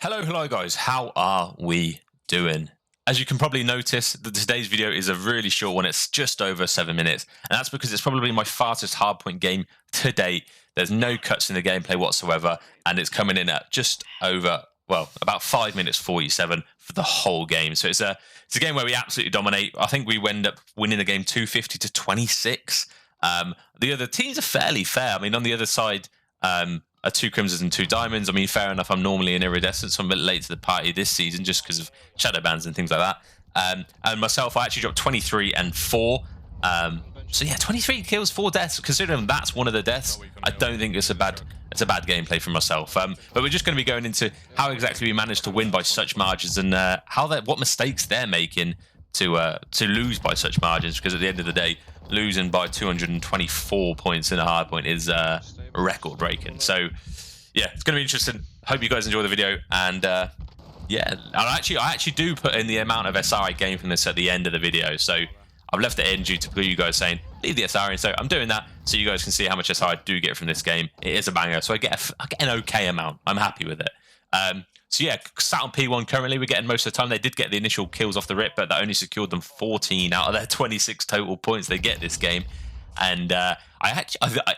Hello guys, how are we doing? As you can probably notice, today's video is a really short one. It's just over 7 minutes, and that's because it's probably my fastest hardpoint game to date. There's no cuts in the gameplay whatsoever, and it's coming in at just over, well, about 5 minutes 47 for the whole game. So it's a game where we absolutely dominate. I think we end up winning the game 250 to 26. The other teams are fairly fair. I mean, on the other side, are 2 crimsons and 2 diamonds. I mean, fair enough, I'm normally an iridescent, so I'm a bit late to the party this season just because of shadow bans and things like that. And myself, I actually dropped 23 and 4. So yeah, 23 kills, 4 deaths. Considering that's one of the deaths, I don't think it's a bad gameplay for myself. But we're just going to be going into how exactly we managed to win by such margins and what mistakes they're making to lose by such margins. Because at the end of the day, losing by 224 points in a hardpoint is record breaking. So yeah, it's going to be interesting. Hope you guys enjoy the video. And yeah, I actually do put in the amount of SR I gain from this at the end of the video. So I've left it in due to you guys saying leave the SR in. So I'm doing that so you guys can see how much SR I do get from this game. It is a banger. So I get an okay amount. I'm happy with it. So yeah, sat on P1 currently. We're getting most of the time. They did get the initial kills off the rip, but that only secured them 14 out of their 26 total points they get this game. And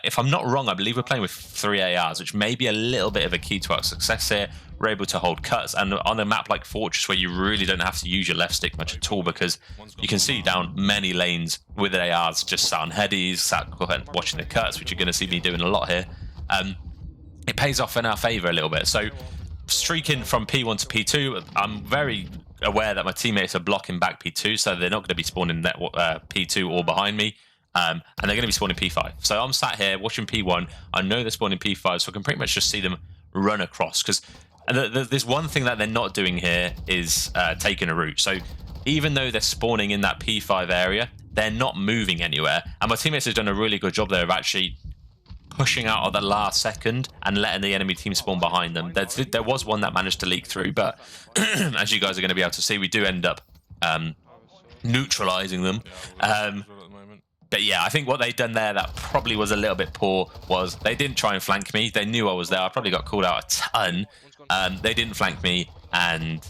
if I'm not wrong, I believe we're playing with 3 ARs, which may be a little bit of a key to our success here. We're able to hold cuts, and on a map like Fortress, where you really don't have to use your left stick much at all, because you can see down many lanes with ARs just sat on headies, sat watching the cuts, which you're going to see me doing a lot here. It pays off in our favour a little bit. So streaking from P1 to P2, I'm very aware that my teammates are blocking back P2, so they're not going to be spawning that P2 or behind me. And they're going to be spawning P5. So I'm sat here watching P1. I know they're spawning P5, so I can pretty much just see them run across. Because there's one thing that they're not doing here is taking a route. So even though they're spawning in that P5 area, they're not moving anywhere. And my teammates have done a really good job there of actually pushing out at the last second and letting the enemy team spawn behind them. There was one that managed to leak through, but as you guys are going to be able to see, we do end up neutralizing them. But yeah, I think what they'd done there that probably was a little bit poor was they didn't try and flank me. They knew I was there. I probably got called out a ton. They didn't flank me, and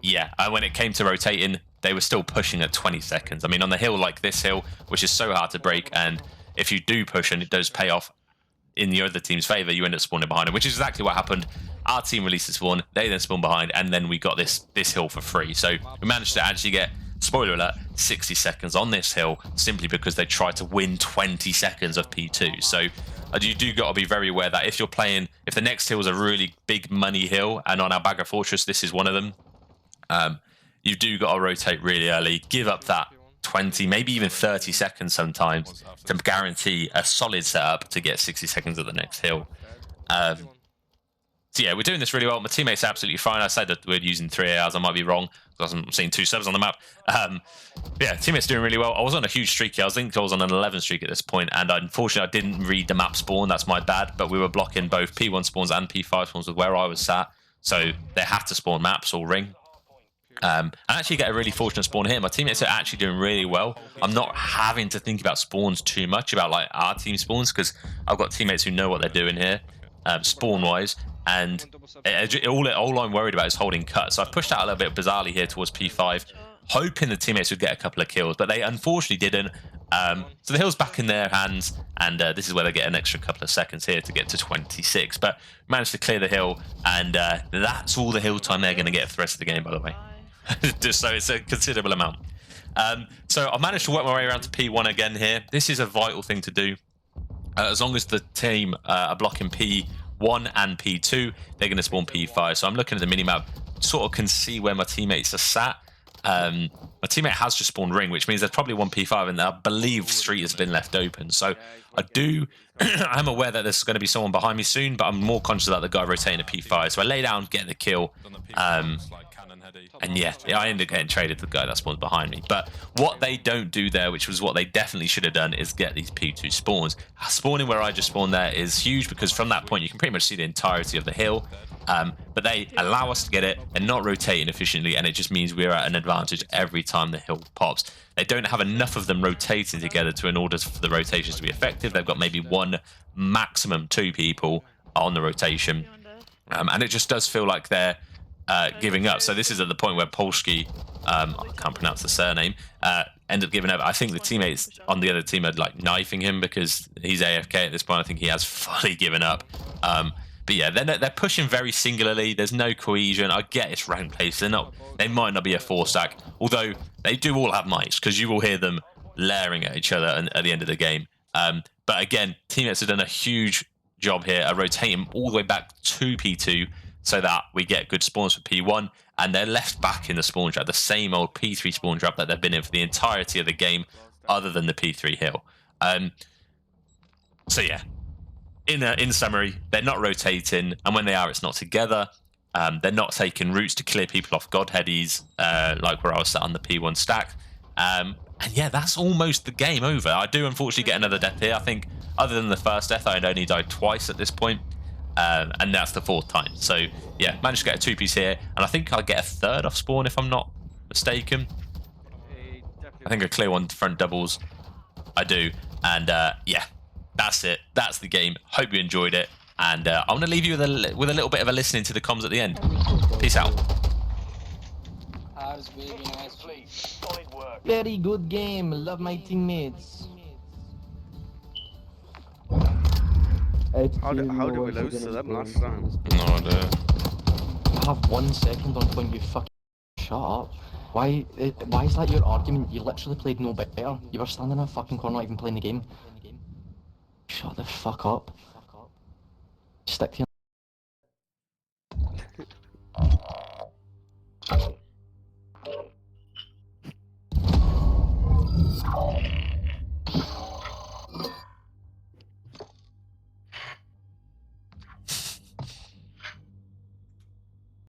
yeah, when it came to rotating, they were still pushing at 20 seconds. I mean, on the hill like this hill, which is so hard to break, and if you do push and it does pay off in the other team's favor, you end up spawning behind them, which is exactly what happened. Our team released the spawn, they then spawned behind, and then we got this hill for free. So we managed to actually get, spoiler alert, 60 seconds on this hill simply because they tried to win 20 seconds of P2. So you do got to be very aware that if you're playing, if the next hill is a really big money hill, and on our Bagger Fortress this is one of them, you do got to rotate really early, give up that 20, maybe even 30 seconds sometimes to guarantee a solid setup to get 60 seconds at the next hill. So yeah, we're doing this really well. My teammates are absolutely fine. I said that we're using 3 ARs. I might be wrong. I'm seeing 2 subs on the map. Yeah, teammates doing really well. I was on a huge streak here. I think I was on an 11 streak at this point, and unfortunately I didn't read the map spawn. That's my bad. But we were blocking both P1 spawns and P5 spawns with where I was sat. So they had to spawn maps or ring. And actually get a really fortunate spawn here. My teammates are actually doing really well. I'm not having to think about spawns too much, about like our team spawns, because I've got teammates who know what they're doing here, spawn-wise. And all I'm worried about is holding cuts. So I've pushed out a little bit bizarrely here towards P5, hoping the teammates would get a couple of kills, but they unfortunately didn't. So the hill's back in their hands, and this is where they get an extra couple of seconds here to get to 26. But managed to clear the hill, and that's all the hill time they're going to get for the rest of the game, by the way. Just so it's a considerable amount. So I've managed to work my way around to P1 again here. This is a vital thing to do. As long as the team are blocking P1 and P2, they're going to spawn P5. So I'm looking at the minimap, sort of can see where my teammates are sat. My teammate has just spawned ring, which means there's probably one P5, and I believe street has been left open. So I'm aware that there's going to be someone behind me soon, but I'm more conscious about the guy rotating a P5. So I lay down, get the kill. And yeah, I ended up getting traded to the guy that spawns behind me. But what they don't do there, which was what they definitely should have done, is get these P2 spawns. Spawning where I just spawned there is huge, because from that point you can pretty much see the entirety of the hill. But they allow us to get it and not rotating efficiently, and it just means we're at an advantage every time the hill pops. They don't have enough of them rotating together in order for the rotations to be effective. They've got maybe 1, maximum 2 people on the rotation. And it just does feel like they're giving up. So this is at the point where Polski, I can't pronounce the surname, ended up giving up. I think the teammates on the other team are like knifing him because he's AFK at this point. I think he has fully given up. But yeah, they're pushing very singularly. There's no cohesion. I get it's ranked place. They might not be a 4-stack, although they do all have mics because you will hear them layering at each other at the end of the game. But again, teammates have done a huge job here at rotating all the way back to P2 so that we get good spawns for P1, and they're left back in the spawn trap, the same old P3 spawn trap that they've been in for the entirety of the game, other than the P3 hill. So yeah, in summary, they're not rotating, and when they are, it's not together. They're not taking routes to clear people off godheadies, like where I was sat on the P1 stack. And yeah, that's almost the game over. I do unfortunately get another death here. I think other than the first death, I had only died twice at this point. And that's the 4th time. So yeah, managed to get a 2-piece here. And I think I'll get a 3rd off spawn if I'm not mistaken. I think I clear one front doubles. I do. And yeah, that's it. That's the game. Hope you enjoyed it. And I'm going to leave you with a little bit of a listening to the comms at the end. Peace out. Harrz, very nice. Very good game. Love my teammates. How did we lose to them last time? No idea. I have 1 second on point. You fucking shut up. Why is that your argument? You literally played no better. You were standing in a fucking corner, not even playing the game. Shut the fuck up. Stick to your